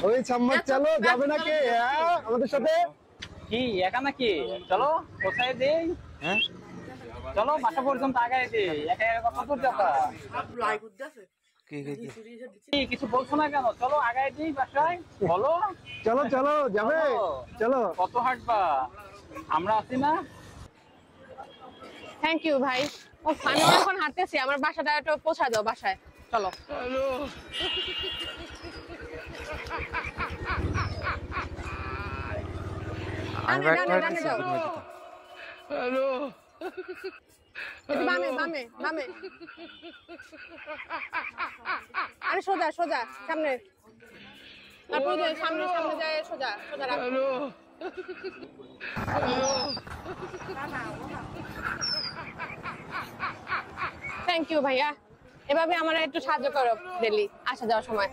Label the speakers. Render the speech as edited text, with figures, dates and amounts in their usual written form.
Speaker 1: ওই সাম্মাদ চলো, যাবে নাকি আমাদের সাথে?
Speaker 2: কি একা নাকি? চলো কোথায় দেই? হ্যাঁ চলো বাসা পর্যন্ত আগায় দেই। একা একা কত দূর যাবা? কিছু বলছো না কেন? চলো আগায় দিই বাসায়, বলো।
Speaker 1: চলো চলো, যাবে? চলো।
Speaker 2: কত হাঁটবা? আমরা আছি না?
Speaker 3: থ্যাংক ইউ ভাই। ও আমি অনেকক্ষণ হাঁটতেছি, আমার বাসাটা একটু পৌঁছা দাও বাসায়। চলো। ডানে যাও।
Speaker 4: হ্যালো
Speaker 3: বামে বামে বামে। আরে সোজা সোজা সামনে, তারপর সামনে সামনে যায়, সোজা সোজা রাখো। থ্যাংক ইউ ভাইয়া, এভাবে আমার একটু সাহায্য করো ডেলি আসা যাওয়ার সময়।